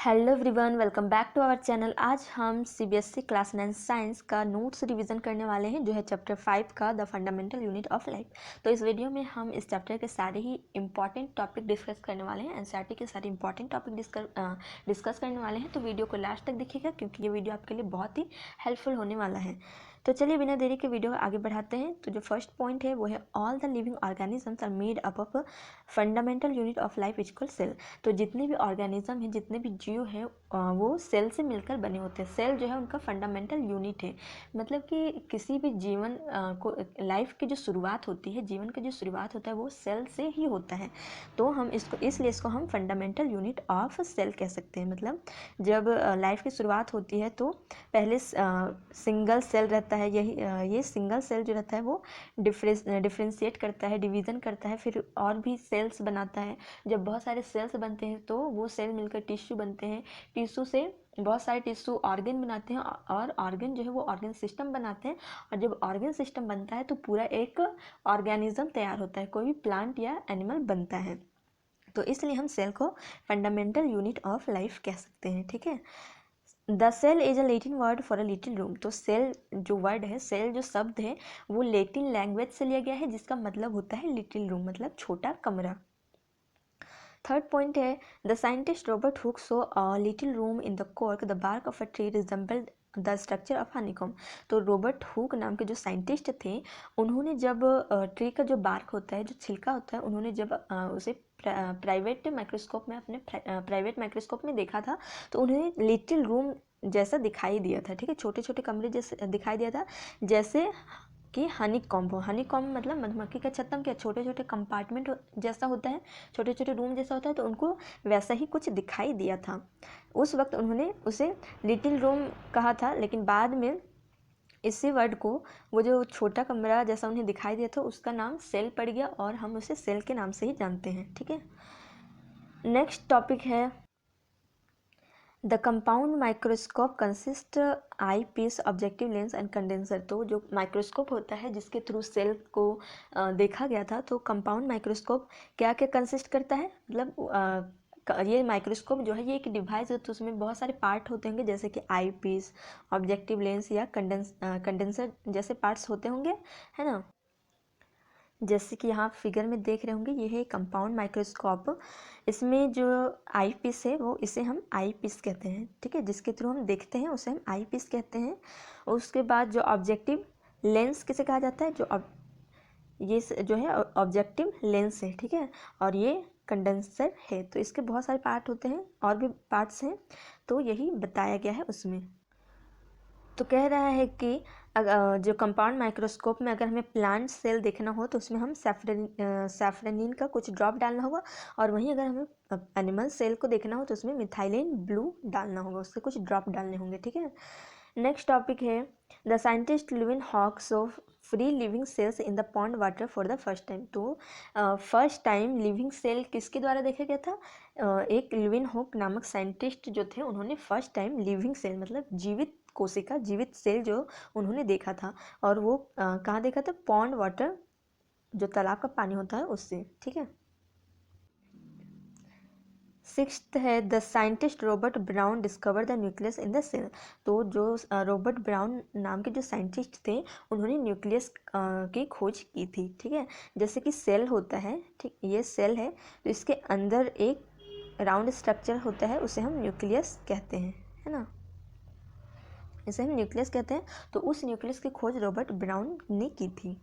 Hello everyone, welcome back to our channel. आज हम CBSE class 9 science का notes revision करने वाले हैं, जो है चैप्टर 5 का the fundamental unit of life. तो इस वीडियो में हम इस चैप्टर के सारे ही इंपॉर्टेंट टॉपिक डिस्कस करने वाले हैं। एनसीईआरटी के सारे इंपॉर्टेंट टॉपिक डिस्कस करने वाले हैं। तो वीडियो को लास्ट तक देखिएगा, क्योंकि ये वीडियो आपके लिए बहुत ही हेल्पफुल होने वाला है। तो चलिए बिना देरी के वीडियो आगे बढ़ाते हैं। तो जो फर्स्ट पॉइंट है वो है all the living organisms are made up of fundamental unit of life equal cell. तो जितने भी ऑर्गेनिज्म हैं, जितने भी जीव हैं, वो सेल से मिलकर बने होते हैं। सेल जो है उनका फंडामेंटल यूनिट है। मतलब कि किसी भी जीवन को लाइफ की जो शुरुआत होती है, जीवन की जो शुरुआत होता है वो सेल से ही होता है। तो हम इसको हम फंडामेंटल यूनिट ऑफ सेल कह सकते हैं। मतलब जब लाइफ की शुरुआत होती है तो पहले सिंगल सेल रहता है। ये सिंगल सेल जो रहता है वो डिफ्रेंशिएट करता है, डिवीज़न करता है, फिर और भी सेल्स बनाता है। जब बहुत सारे सेल्स बनते हैं तो वो सेल मिलकर टिश्यू बनते हैं। टिश्यू से बहुत सारे टिश्यू ऑर्गन बनाते हैं, और ऑर्गन जो है वो ऑर्गन सिस्टम बनाते हैं। और जब ऑर्गन सिस्टम बनता है तो पूरा एक ऑर्गेनिज्म तैयार होता है, कोई भी प्लांट या एनिमल बनता है। तो इसलिए हम सेल को फंडामेंटल यूनिट ऑफ लाइफ कह सकते हैं। ठीक है। The cell is a Latin word for a little room. तो सेल जो वर्ड है, सेल जो शब्द है, वो लैटिन लैंग्वेज से लिया गया है, जिसका मतलब होता है लिटिल रूम, मतलब छोटा कमरा। थर्ड पॉइंट है the scientist Robert Hooke saw a little room in the cork the bark of a tree resembled the structure of honeycomb. तो रॉबर्ट हुक नाम के जो साइंटिस्ट थे, उन्होंने जब ट्री का जो बार्क होता है, जो छिलका होता है, उन्होंने जब उसे प्राइवेट माइक्रोस्कोप में, अपने प्राइवेट माइक्रोस्कोप में देखा था, तो उन्हें लिटिल रूम जैसा दिखाई दिया था। ठीक है, छोटे छोटे कमरे जैसे दिखाई दिया था, जैसे कि हनी कॉम्ब हो। हनी कॉम्ब मतलब मधुमक्खी का छत्ता क्या छोटे छोटे कंपार्टमेंट जैसा होता है, छोटे छोटे रूम जैसा होता है, तो उनको वैसा ही कुछ दिखाई दिया था। उस वक्त उन्होंने उसे लिटिल रूम कहा था, लेकिन बाद में इसी वर्ड को, वो जो छोटा कमरा जैसा उन्हें दिखाई दिया था, उसका नाम सेल पड़ गया, और हम उसे सेल के नाम से ही जानते हैं। ठीक है। नेक्स्ट टॉपिक है the compound microscope consist eyepiece objective lens and condenser. तो जो माइक्रोस्कोप होता है जिसके थ्रू सेल को देखा गया था, तो कंपाउंड माइक्रोस्कोप क्या क्या कंसिस्ट करता है, मतलब ये माइक्रोस्कोप जो है ये एक डिवाइस है, तो उसमें बहुत सारे पार्ट होते होंगे, जैसे कि आई पीस, ऑब्जेक्टिव लेंस या कंडेंसर जैसे पार्ट्स होते होंगे, है ना। जैसे कि यहाँ फिगर में देख रहे होंगे, ये है कंपाउंड माइक्रोस्कोप। इसमें जो आई पीस है वो, इसे हम आई पीस कहते हैं। ठीक है, जिसके थ्रू हम देखते हैं उसे हम आई पीस कहते हैं। उसके बाद जो ऑब्जेक्टिव लेंस किसे कहा जाता है, ये जो है ऑब्जेक्टिव लेंस है। ठीक है, और ये कंडेंसर है। तो इसके बहुत सारे पार्ट होते हैं, और भी पार्ट्स हैं, तो यही बताया गया है उसमें। तो कह रहा है कि जो कंपाउंड माइक्रोस्कोप में अगर हमें प्लांट सेल देखना हो तो उसमें हम सैफ्रनिन का कुछ ड्रॉप डालना होगा, और वहीं अगर हमें एनिमल सेल को देखना हो तो उसमें मिथाइलिन ब्लू डालना होगा, उससे कुछ ड्रॉप डालने होंगे। ठीक है। नेक्स्ट टॉपिक है the scientist Leeuwenhoek saw free living cells in the pond water for the first time. तो फर्स्ट टाइम लिविंग सेल किसके द्वारा देखा गया था? एक लिविन हॉक नामक साइंटिस्ट जो थे, उन्होंने फर्स्ट टाइम लिविंग सेल मतलब जीवित कोशिका, जीवित सेल जो उन्होंने देखा था, और वो कहाँ देखा था? पॉन्ड वाटर, जो तालाब का पानी होता है, उससे। ठीक है। सिक्स्थ है the scientist Robert Brown discover the nucleus in the cell. तो जो रॉबर्ट ब्राउन नाम के जो साइंटिस्ट थे, उन्होंने न्यूक्लियस की खोज की थी। ठीक है, जैसे कि सेल होता है, ठीक, ये सेल है, तो इसके अंदर एक राउंड स्ट्रक्चर होता है, उसे हम न्यूक्लियस कहते हैं, है ना, इसे हम न्यूक्लियस कहते हैं। तो उस न्यूक्लियस की खोज रॉबर्ट ब्राउन ने की थी।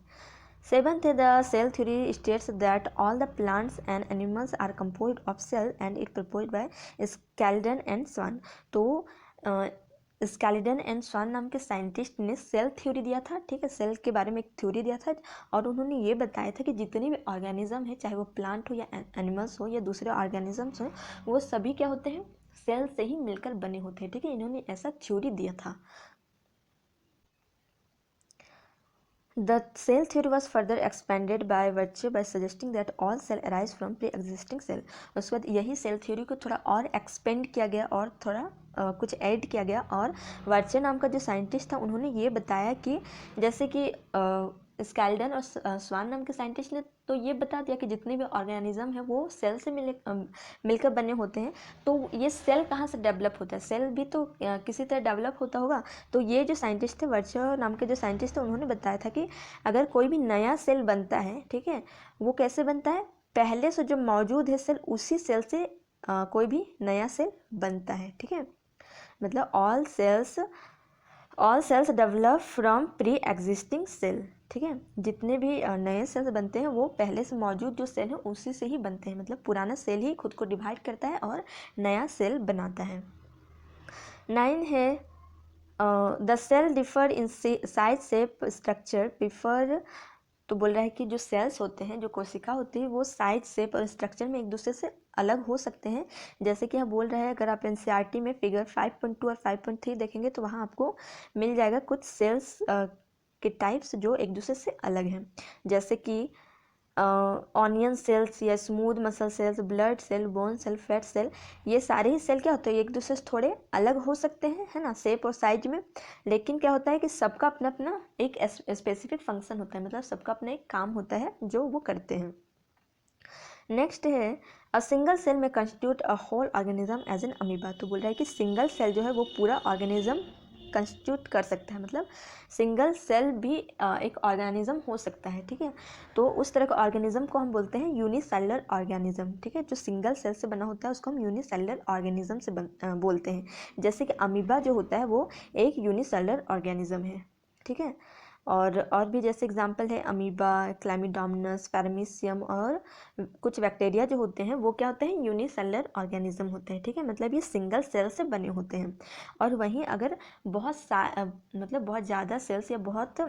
Seventh, the cell theory states that all the plants and animals are composed of cell and it proposed by Scalden and Swan। तो स्कैलिडन एंड स्वान नाम के साइंटिस्ट ने सेल थ्योरी दिया था। ठीक है, सेल के बारे में एक थ्योरी दिया था, और उन्होंने ये बताया था कि जितने भी ऑर्गेनिज्म है, चाहे वो प्लांट हो या एनिमल्स हो या दूसरे ऑर्गेनिजम्स हो, वो सभी क्या होते हैं? सेल से ही मिलकर बने होते हैं। ठीक है, इन्होंने ऐसा थ्योरी दिया था। The cell theory was further expanded by virtue by suggesting that all cell arise from pre-existing cell। उसके बाद यही सेल थ्योरी को थोड़ा और एक्सपेंड किया गया, और थोड़ा कुछ ऐड किया गया, और वर्चे नाम का जो साइंटिस्ट था, उन्होंने ये बताया कि जैसे कि स्केल्डन और स्वान नाम के साइंटिस्ट ने तो ये बता दिया कि जितने भी ऑर्गेनिज्म है वो सेल से मिलकर बने होते हैं। तो ये सेल कहाँ से डेवलप होता है, सेल भी तो किसी तरह डेवलप होता होगा। तो ये जो साइंटिस्ट थे, वर्चर नाम के जो साइंटिस्ट थे, उन्होंने बताया था कि अगर कोई भी नया सेल बनता है, ठीक है, वो कैसे बनता है, पहले से जो मौजूद है सेल, उसी सेल से कोई भी नया सेल बनता है, ठीक है। मतलब all cells develop from pre existing cell, ठीक है। जितने भी नए सेल्स बनते हैं वो पहले से मौजूद जो सेल है उसी से ही बनते हैं। मतलब पुराना सेल ही खुद को डिवाइड करता है और नया सेल बनाता है। 9 है the cell differ in size shape structure prefer. तो बोल रहा है कि जो सेल्स होते हैं, जो कोशिका होती है, वो साइज शेप और स्ट्रक्चर में एक दूसरे से अलग हो सकते हैं। जैसे कि यहाँ बोल रहा है, अगर आप एनसीईआरटी में फिगर 5.2 और 5.3 देखेंगे तो वहाँ आपको मिल जाएगा कुछ सेल्स के टाइप्स जो एक दूसरे से अलग हैं। जैसे कि ऑनियन सेल्स या smooth muscle cells, blood cell, bone cell, fat cell, ये सारे ही सेल क्या होते हैं, एक दूसरे से थोड़े अलग हो सकते हैं, है ना, शेप और साइज में। लेकिन क्या होता है कि सबका अपना अपना एक स्पेसिफिक फंक्शन होता है, मतलब सबका अपना एक काम होता है जो वो करते हैं। नेक्स्ट है a single cell may constitute a whole organism as an amoeba. तो बोल रहा है कि सिंगल सेल जो है वो पूरा ऑर्गेनिज्म कंस्टिट्यूट कर सकता है। मतलब सिंगल सेल भी एक ऑर्गेनिज्म हो सकता है, ठीक है। तो उस तरह का ऑर्गेनिज्म को हम बोलते हैं यूनिसेलुलर ऑर्गेनिज्म, ठीक है। जो सिंगल सेल से बना होता है उसको हम यूनिसेलुलर ऑर्गेनिज्म से बोलते हैं। जैसे कि अमीबा जो होता है वो एक यूनिसेलुलर ऑर्गेनिज्म है, ठीक है। और भी जैसे एग्जांपल है अमीबा, क्लैमिडोमोनास, पैरामीशियम और कुछ बैक्टीरिया जो होते हैं वो क्या होते हैं, यूनिसेलुलर ऑर्गेनिज्म होते हैं, ठीक है। मतलब ये सिंगल सेल से बने होते हैं। और वहीं अगर मतलब बहुत ज़्यादा सेल्स या बहुत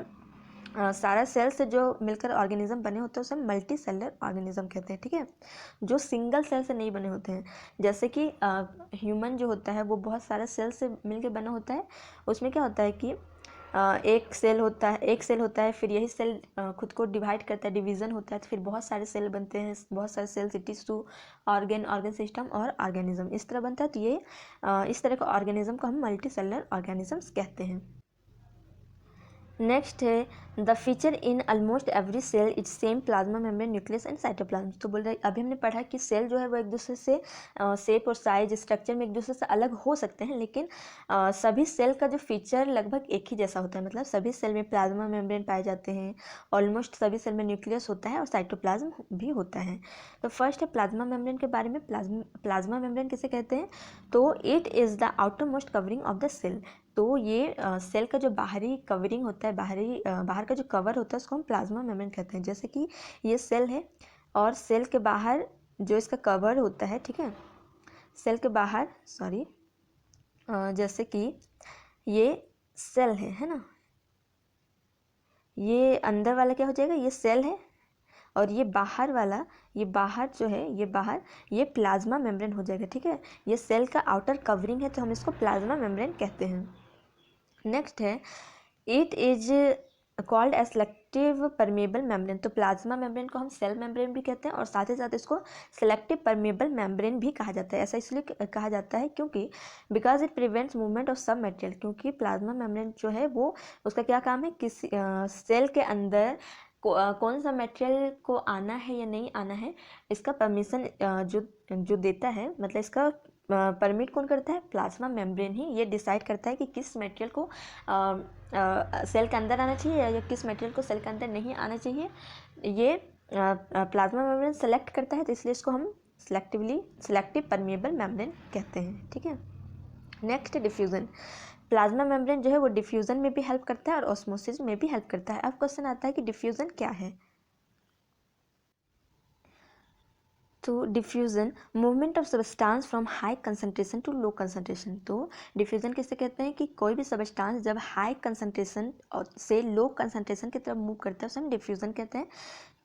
सारा सेल से जो मिलकर ऑर्गेनिज्म बने होते हैं उसे मल्टी सेलुलर ऑर्गेनिज्म कहते हैं, ठीक है। जो सिंगल सेल से नहीं बने होते हैं, जैसे कि ह्यूमन जो होता है वो बहुत सारा सेल से मिलकर बना होता है। उसमें क्या होता है कि एक सेल होता है, फिर यही सेल खुद को डिवाइड करता है, डिवीज़न होता है, तो फिर बहुत सारे सेल बनते हैं, बहुत सारे सेल, टिश्यू, ऑर्गन सिस्टम और ऑर्गेनिज्म, इस तरह बनता है। तो ये इस तरह का ऑर्गेनिज्म को हम मल्टी सेलुलर ऑर्गेनिजम्स कहते हैं। नेक्स्ट है the feature in almost every cell its same plasma membrane, nucleus and cytoplasm. तो बोल रहे अभी हमने पढ़ा कि सेल जो है वो एक दूसरे से शेप और साइज स्ट्रक्चर में एक दूसरे से अलग हो सकते हैं, लेकिन सभी सेल का जो फीचर लगभग एक ही जैसा होता है। मतलब सभी सेल में प्लाज्मा मेम्ब्रेन पाए जाते हैं, ऑलमोस्ट सभी सेल में न्यूक्लियस होता है और साइटोप्लाज्म भी होता है। तो फर्स्ट है प्लाज्मा मेम्ब्रेन के बारे में। प्लाज्मा मेम्ब्रेन किसे कहते हैं, तो it is the outermost covering of the cell. तो ये सेल का जो बाहरी कवरिंग होता है, बाहर का जो कवर होता है उसको हम प्लाज्मा मेम्ब्रेन कहते हैं। जैसे कि ये सेल है और सेल के बाहर जो इसका कवर होता है, ठीक है, सेल के बाहर जैसे कि ये सेल है ना, ये अंदर वाला क्या हो जाएगा, ये सेल है, और ये बाहर वाला, ये बाहर जो है, ये प्लाज्मा मेम्ब्रेन हो जाएगा, ठीक है। ये सेल का आउटर कवरिंग है तो हम इसको प्लाज्मा मेम्ब्रेन कहते हैं। नेक्स्ट है it is called as selective permeable membrane. तो प्लाज्मा मेम्ब्रेन को हम सेल मेम्ब्रेन भी कहते हैं और साथ ही साथ इसको सेलेक्टिव परमेबल मेम्ब्रेन भी कहा जाता है। ऐसा इसलिए कहा जाता है क्योंकि because it prevents movement of सब मटेरियल। क्योंकि प्लाज्मा मेम्ब्रेन जो है वो उसका क्या काम है, किसी सेल के अंदर कौन सा मटेरियल को आना है या नहीं आना है, इसका परमिशन जो देता है, मतलब इसका परमिट कौन करता है, प्लाज्मा मेम्ब्रेन ही ये डिसाइड करता है कि किस मटेरियल को सेल के अंदर आना चाहिए या किस मटेरियल को सेल के अंदर नहीं आना चाहिए। ये प्लाज्मा मेम्ब्रेन सेलेक्ट करता है, तो इसलिए इसको हम सेलेक्टिव परमेबल मेम्ब्रेन कहते हैं, ठीक है। Next diffusion. प्लाज्मा मेम्ब्रेन जो है वो डिफ्यूज़न में भी हेल्प करता है और ऑस्मोसिस में भी हेल्प करता है। अब क्वेश्चन आता है कि डिफ्यूज़न क्या है। तो diffusion movement of substance from high concentration to low concentration. तो डिफ्यूज़न किसे कहते हैं कि कोई भी सब्सटेंस जब हाई कंसंट्रेशन से लो कंसंट्रेशन की तरफ मूव करता है उसे हम डिफ्यूज़न कहते हैं।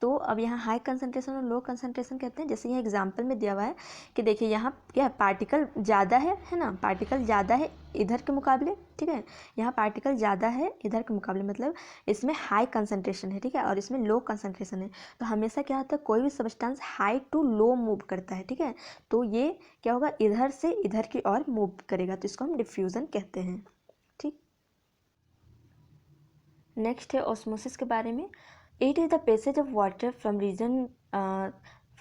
तो अब यहाँ हाई कंसंट्रेशन और लो कंसंट्रेशन कहते हैं। जैसे यहाँ एग्जांपल में दिया हुआ है कि देखिए यहाँ क्या है, पार्टिकल ज़्यादा है ना, पार्टिकल ज़्यादा है इधर के मुकाबले, ठीक है। यहाँ पार्टिकल ज़्यादा है इधर के मुकाबले, मतलब इसमें हाई कंसंट्रेशन है, ठीक है, और इसमें लो कंसंट्रेशन है। तो हमेशा क्या होता है, कोई भी substance high to low move करता है, ठीक है। तो ये क्या होगा, इधर से इधर की ओर मूव करेगा, तो इसको हम डिफ्यूज़न कहते हैं, ठीक। नेक्स्ट है ऑस्मोसिस के बारे में। It is the passage of water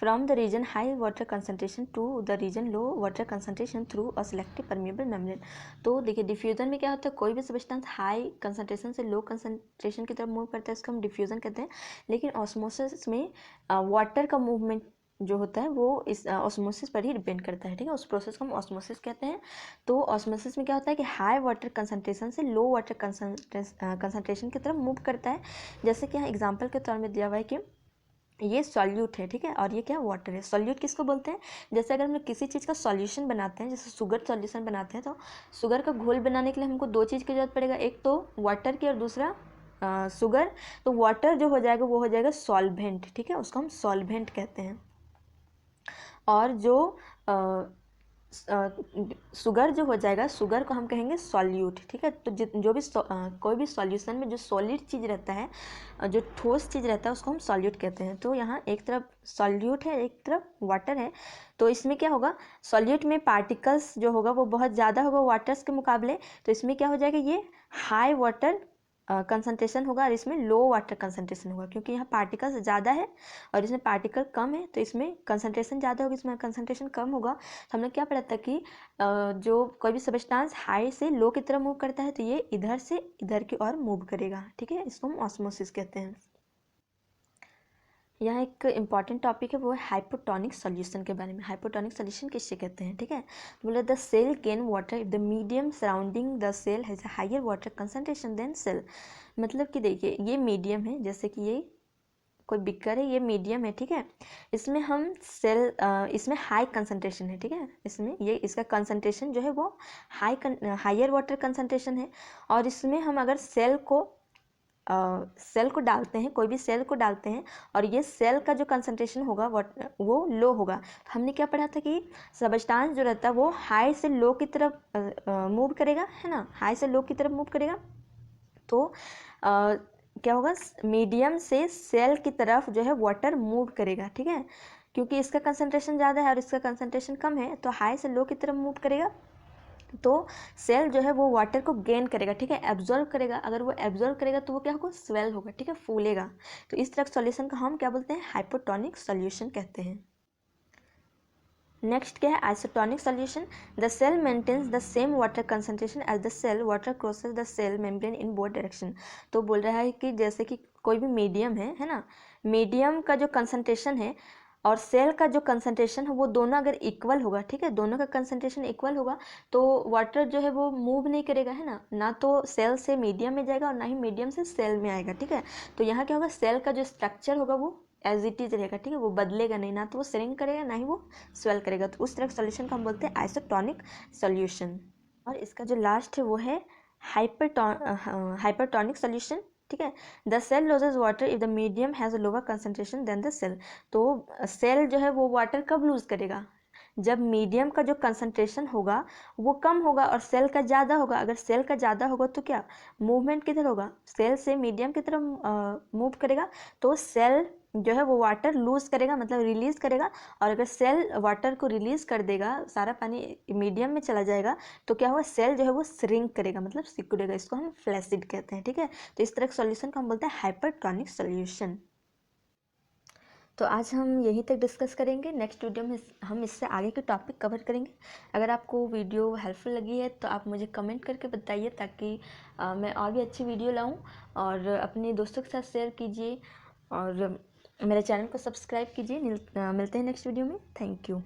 from the region high water concentration to the region low water concentration through a selective permeable membrane. तो देखिए डिफ्यूजन में क्या होता है, कोई भी सब्सटेंस हाई कंसनट्रेशन से लो कंसनट्रेशन की तरफ मूव करता है, इसको हम डिफ्यूजन कहते हैं। लेकिन ऑस्मोसिस में वाटर का मूवमेंट जो होता है वो इस ऑस्मोसिस पर ही डिपेंड करता है, ठीक है। उस प्रोसेस को हम ऑस्मोसिस कहते हैं। तो ऑस्मोसिस में क्या होता है कि हाई वाटर कंसनट्रेशन से लो वाटर कंसनट्रेशन की तरफ मूव करता है। जैसे कि यहाँ एग्जांपल के तौर में दिया हुआ है कि ये सॉल्यूट है, ठीक है, और ये क्या वाटर है। सॉल्यूट किसको बोलते हैं, जैसे अगर हम लोग किसी चीज़ का सॉल्यूशन बनाते हैं, जैसे शुगर सॉल्यूशन बनाते हैं, तो शुगर का घोल बनाने के लिए हमको दो चीज़ की जरूरत पड़ेगा, एक तो वाटर की और दूसरा शुगर। तो वाटर जो हो जाएगा वो हो जाएगा सॉल्वेंट, ठीक है, उसको हम सॉल्वेंट कहते हैं। और जो शुगर जो हो जाएगा, शुगर को हम कहेंगे सॉल्यूट, ठीक है। तो जो भी कोई भी सॉल्यूशन में जो सॉलिड चीज़ रहता है, जो ठोस चीज़ रहता है, उसको हम सॉल्यूट कहते हैं। तो यहाँ एक तरफ सॉल्यूट है, एक तरफ वाटर है। तो इसमें क्या होगा, सॉल्यूट में पार्टिकल्स जो होगा वो बहुत ज़्यादा होगा वाटर्स के मुकाबले। तो इसमें क्या हो जाएगा, ये हाई वाटर कंसनट्रेशन होगा और इसमें लो वाटर कंसनट्रेशन होगा, क्योंकि यहाँ पार्टिकल्स ज़्यादा है और इसमें पार्टिकल कम है, तो इसमें कंसनट्रेशन ज़्यादा होगी, इसमें कंसनट्रेशन कम होगा। तो हम लोग क्या पढ़ा था कि जो कोई भी सब्सटेंस हाई से लो की तरफ मूव करता है तो ये इधर से इधर की ओर मूव करेगा, ठीक है, इसको हम ऑस्मोसिस कहते हैं। यहाँ एक इम्पॉर्टेंट टॉपिक है, वो है हाइपोटोनिक सॉल्यूशन के बारे में। हाइपोटोनिक सॉल्यूशन किससे कहते हैं, ठीक है। बोले the cell gain water if the medium surrounding the cell has a higher water concentration than cell. मतलब कि देखिए ये मीडियम है, जैसे कि ये कोई बिकर है, ये मीडियम है, ठीक है। इसमें हम इसमें हाई कंसनट्रेशन है, ठीक है, इसमें ये इसका कंसनट्रेशन जो है वो हायर वाटर कंसनट्रेशन है। और इसमें हम अगर सेल को डालते हैं, कोई भी सेल को डालते हैं, और ये सेल का जो कंसंट्रेशन होगा वो लो होगा। तो हमने क्या पढ़ा था कि सब्सटेंस जो रहता है वो हाई से लो की तरफ मूव करेगा, है ना, हाई से लो की तरफ मूव करेगा। तो क्या होगा, मीडियम से सेल की तरफ जो है वाटर मूव करेगा, ठीक है, क्योंकि इसका कंसंट्रेशन ज़्यादा है और इसका कंसंट्रेशन कम है, तो हाई से लो की तरफ मूव करेगा। तो सेल जो है वो वाटर को गेन करेगा, ठीक है, एब्जॉर्व करेगा। अगर वो एब्जॉर्व करेगा तो वो क्या होगा, स्वेल होगा, ठीक है, फूलेगा। तो इस तरह सॉल्यूशन को हम क्या बोलते हैं, हाइपोटोनिक सॉल्यूशन कहते हैं। नेक्स्ट क्या है, isotonic solution. The cell maintains the same water concentration as the cell water crosses the cell membrane in both direction. तो बोल रहा है कि जैसे कि कोई भी मीडियम है ना, मीडियम का जो कंसंट्रेशन है और सेल का जो कंसंट्रेशन है वो दोनों अगर इक्वल होगा, ठीक है, दोनों का कंसंट्रेशन इक्वल होगा, तो वाटर जो है वो मूव नहीं करेगा, है ना तो सेल से मीडियम में जाएगा और ना ही मीडियम से सेल में आएगा, ठीक है। तो यहाँ क्या होगा, सेल का जो स्ट्रक्चर होगा वो एज इट इज रहेगा, ठीक है, वो बदलेगा नहीं, ना तो वो श्रिंक करेगा ना ही वो स्वेल करेगा। तो उस तरह के सोल्यूशन को हम बोलते हैं आइसोटोनिक सोल्यूशन। और इसका जो लास्ट है वो है हाइपरटोनिक सोल्यूशन, ठीक है। The cell loses water if the medium has a lower concentration than the cell. तो सेल जो है वो वाटर कब लूज करेगा, जब मीडियम का जो कंसंट्रेशन होगा वो कम होगा और सेल का ज़्यादा होगा। अगर सेल का ज़्यादा होगा तो क्या मूवमेंट किधर होगा, सेल से मीडियम की तरफ मूव करेगा। तो सेल जो है वो वाटर लूज करेगा, मतलब रिलीज करेगा। और अगर सेल वाटर को रिलीज कर देगा, सारा पानी मीडियम में चला जाएगा, तो क्या होगा, सेल जो है वो श्रिंक करेगा, मतलब सिकुड़ेगा। इसको हम फ्लैसिड कहते हैं, ठीक है। तो इस तरह के सॉल्यूशन को हम बोलते हैं हाइपरटोनिक सॉल्यूशन। तो आज हम यहीं तक डिस्कस करेंगे। नेक्स्ट वीडियो में हम इससे आगे के टॉपिक कवर करेंगे। अगर आपको वीडियो हेल्पफुल लगी है तो आप मुझे कमेंट करके बताइए, ताकि मैं और भी अच्छी वीडियो लाऊं। और अपने दोस्तों के साथ शेयर कीजिए और मेरे चैनल को सब्सक्राइब कीजिए। मिलते हैं नेक्स्ट वीडियो में। Thank you.